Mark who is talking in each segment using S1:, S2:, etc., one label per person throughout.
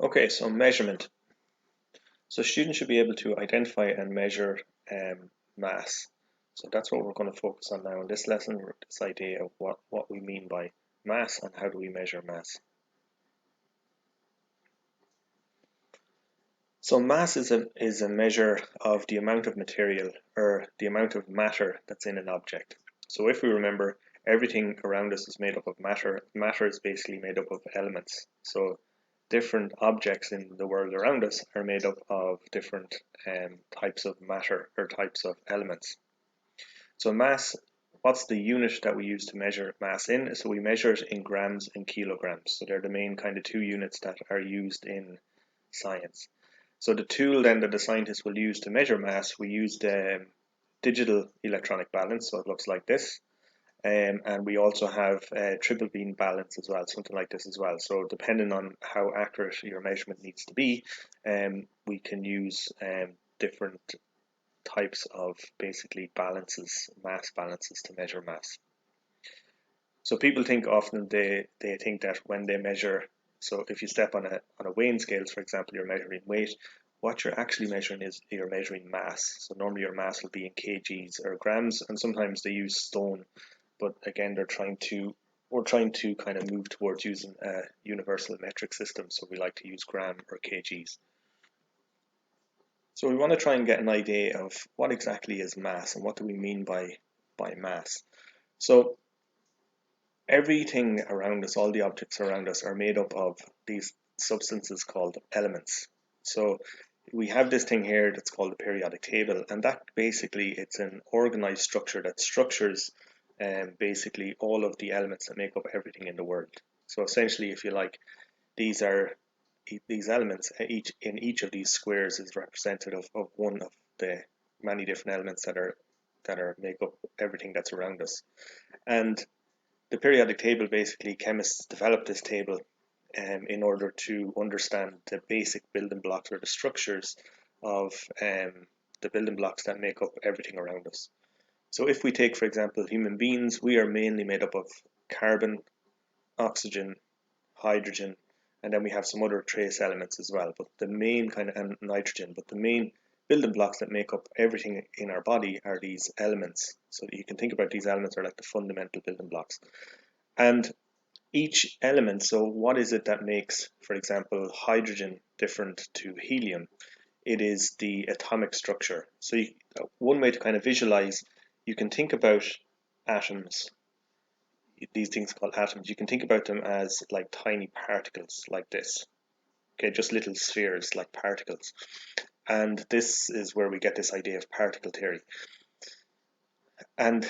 S1: Okay, so measurement. So students should be able to identify and measure mass. So that's what we're going to focus on now in this lesson, this idea of what we mean by mass and how do we measure mass. So mass is a measure of the amount of material or the amount of matter that's in an object. So if we remember, everything around us is made up of matter. Matter is basically made up of elements. So different objects in the world around us are made up of different types of matter or types of elements. So mass, what's the unit that we use to measure mass in? So we measure it in grams and kilograms. So they're the main kind of two units that are used in science. So the tool then that the scientists will use to measure mass, we use the digital electronic balance, so it looks like this. And we also have triple beam balance as well, something like this as well. So depending on how accurate your measurement needs to be, we can use different types of basically balances, mass balances to measure mass. So people think often they think that when they measure, so if you step on a weighing scales, for example, you're measuring weight, what you're actually measuring is you're measuring mass. So normally your mass will be in kgs or grams, and sometimes they use stone, but again we're trying to kind of move towards using a universal metric system, so we like to use gram or kgs. So we want to try and get an idea of what exactly is mass and what do we mean by mass. So everything around us, all the objects around us, are made up of these substances called elements. So we have this thing here that's called the periodic table, and that basically it's an organized structure that structures basically all of the elements that make up everything in the world. So essentially, if you like, these are these elements. Each of these squares is representative of one of the many different elements that are make up everything that's around us. And the periodic table, basically, chemists developed this table in order to understand the basic building blocks or the structures of the building blocks that make up everything around us. So if we take, for example, human beings, we are mainly made up of carbon, oxygen, hydrogen, and then we have some other trace elements as well. But the main kind of, and nitrogen, but the main building blocks that make up everything in our body are these elements. So you can think about these elements are like the fundamental building blocks. And each element, so what is it that makes, for example, hydrogen different to helium? It is the atomic structure. So one way to kind of visualize, you can think about atoms, these things called atoms, you can think about them as like tiny particles like this. Okay, just little spheres like particles. And this is where we get this idea of particle theory. And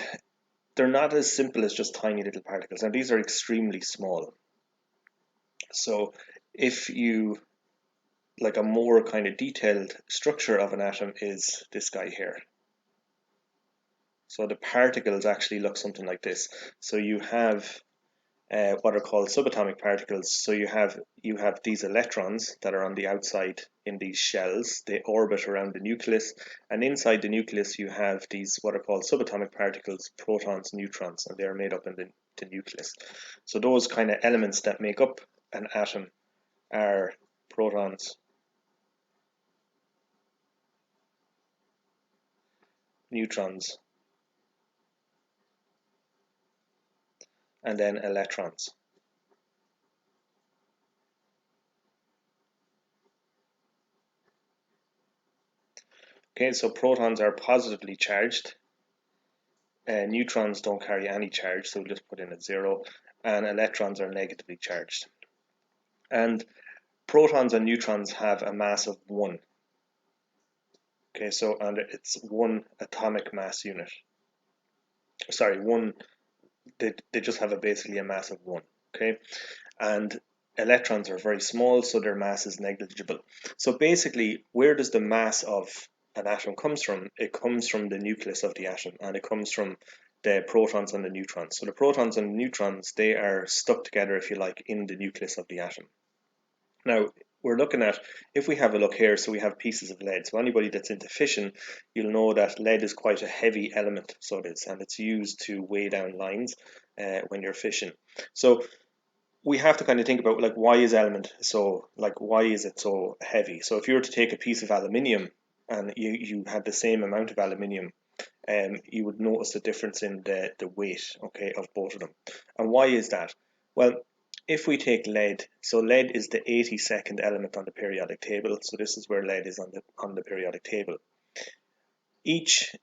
S1: they're not as simple as just tiny little particles. Now, these are extremely small. So if you like a more kind of detailed structure of an atom is this guy here. So the particles actually look something like this. So you have what are called subatomic particles. So you have these electrons that are on the outside in these shells. They orbit around the nucleus, and inside the nucleus you have these what are called subatomic particles, protons, neutrons, and they are made up in the nucleus. So those kind of elements that make up an atom are protons, neutrons, and then electrons. Okay, so protons are positively charged, neutrons don't carry any charge, so we'll just put in a 0, and electrons are negatively charged. And protons and neutrons have a mass of 1. Okay, so and it's 1 atomic mass unit. Sorry, they just have basically a mass of 1. Okay, and electrons are very small, so their mass is negligible. So basically, where does the mass of an atom comes from? It comes from the nucleus of the atom, and it comes from the protons and the neutrons. So the protons and the neutrons, they are stuck together, if you like, in the nucleus of the atom. Now, we're looking at, if we have a look here, so we have pieces of lead. So anybody that's into fission, you'll know that lead is quite a heavy element, so it is, and it's used to weigh down lines when you're fishing. So we have to kind of think about like why is element so like why is it so heavy? So if you were to take a piece of aluminium and you had the same amount of aluminium, you would notice the difference in the weight, okay, of both of them. And why is that? Well, if we take lead, so lead is the 82nd element on the periodic table. So this is where lead is on the periodic table. Each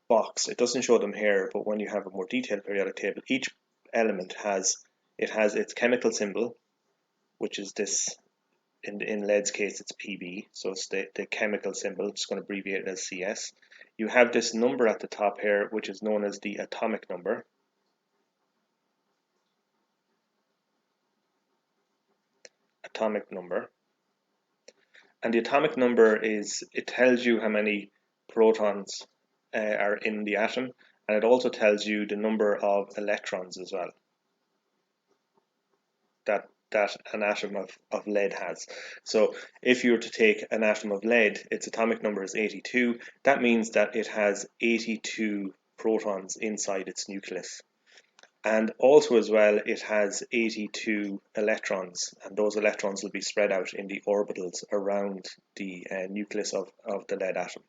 S1: box, it doesn't show them here, but when you have a more detailed periodic table, each element has its chemical symbol, which is this. In lead's case, it's Pb, so it's the chemical symbol. It's going to abbreviate it as Cs. You have this number at the top here, which is known as the atomic number. Atomic number. And the atomic number it tells you how many protons are in the atom, and it also tells you the number of electrons as well that an atom of lead has. So if you were to take an atom of lead, its atomic number is 82. That means that it has 82 protons inside its nucleus. And also as well, it has 82 electrons, and those electrons will be spread out in the orbitals around the nucleus of the lead atom.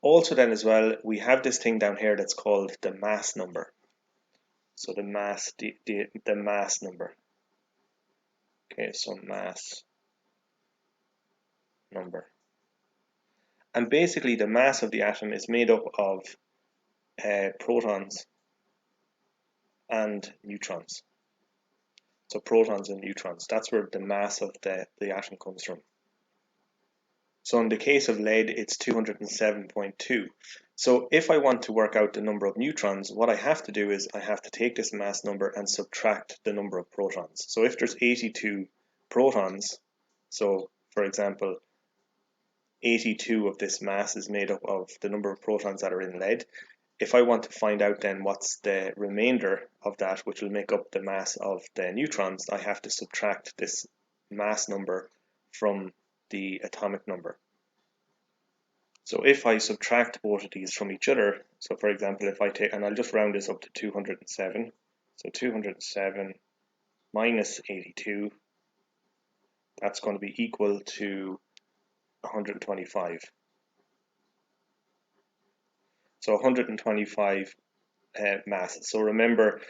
S1: Also then as well, we have this thing down here that's called the mass number. So the mass number. Okay, so mass number. And basically the mass of the atom is made up of protons and neutrons. So protons and neutrons, that's where the mass of the atom comes from. So in the case of lead, it's 207.2. So if I want to work out the number of neutrons, what I have to do is I have to take this mass number and subtract the number of protons. So if there's 82 protons, so for example, 82 of this mass is made up of the number of protons that are in lead. If I want to find out then what's the remainder of that, which will make up the mass of the neutrons, I have to subtract this mass number from the atomic number. So if I subtract both of these from each other, so for example, if I take, and I'll just round this up to 207, so 207 minus 82, that's going to be equal to 125. So 125 masses. So remember,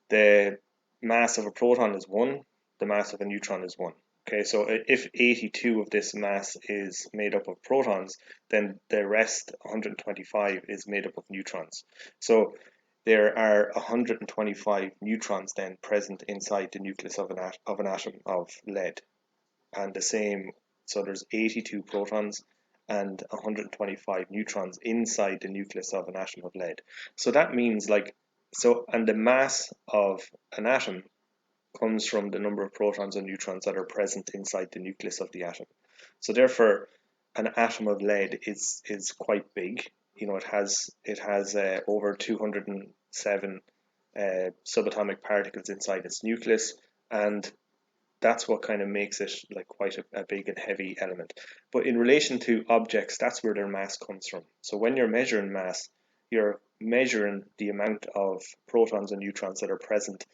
S1: the mass of a proton is 1, the mass of a neutron is 1. Okay, so if 82 of this mass is made up of protons, then the rest, 125, is made up of neutrons. So there are 125 neutrons then present inside the nucleus of an atom of lead. And the same, so there's 82 protons and 125 neutrons inside the nucleus of an atom of lead. So that means and the mass of an atom comes from the number of protons and neutrons that are present inside the nucleus of the atom. So therefore, an atom of lead is quite big. You know, it has over 207 subatomic particles inside its nucleus, and that's what kind of makes it like quite a big and heavy element. But in relation to objects, that's where their mass comes from. So when you're measuring mass, you're measuring the amount of protons and neutrons that are present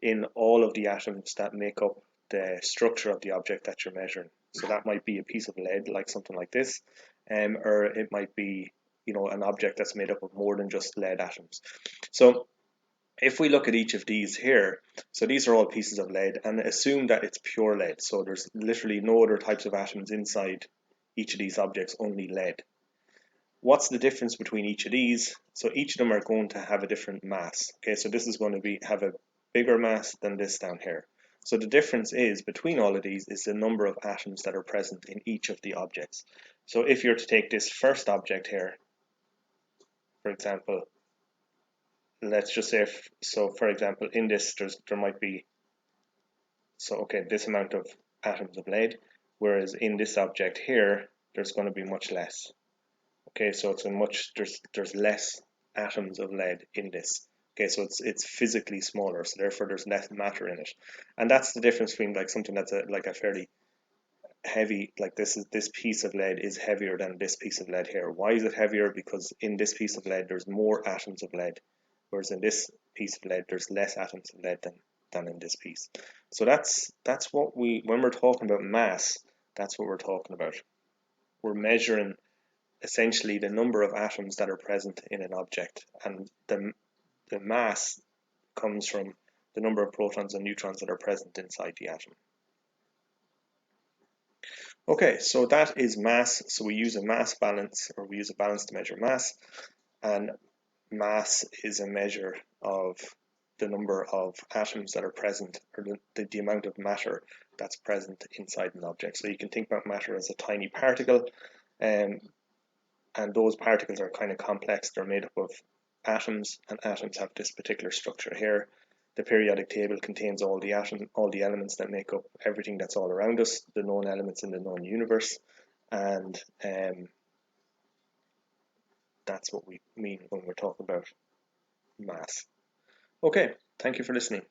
S1: in all of the atoms that make up the structure of the object that you're measuring. So that might be a piece of lead, like something like this, or it might be, you know, an object that's made up of more than just lead atoms. So if we look at each of these here, so these are all pieces of lead, and assume that it's pure lead. So there's literally no other types of atoms inside each of these objects, only lead. What's the difference between each of these? So each of them are going to have a different mass. Okay, so this is going to have a bigger mass than this down here. So the difference is between all of these is the number of atoms that are present in each of the objects. So if you're to take this first object here, for example, let's just say for example, in this there might be, so okay, this amount of atoms of lead, whereas in this object here there's going to be much less. Okay, so it's there's less atoms of lead in this. Okay, so it's physically smaller, so therefore there's less matter in it, and that's the difference between like something that's like a fairly heavy, like this piece of lead is heavier than this piece of lead here. Why is it heavier? Because in this piece of lead there's more atoms of lead, whereas in this piece of lead there's less atoms of lead than in this piece. So that's what when we're talking about mass, that's what we're talking about. We're measuring essentially the number of atoms that are present in an object, and the mass comes from the number of protons and neutrons that are present inside the atom. Okay, so that is mass. So we use a mass balance, or we use a balance to measure mass, and mass is a measure of the number of atoms that are present, or the amount of matter that's present inside an object. So you can think about matter as a tiny particle, and those particles are kind of complex. They're made up of atoms, and atoms have this particular structure here. The periodic table contains all the elements that make up everything that's all around us, the known elements in the known universe, and that's what we mean when we're talking about mass. Okay, thank you for listening.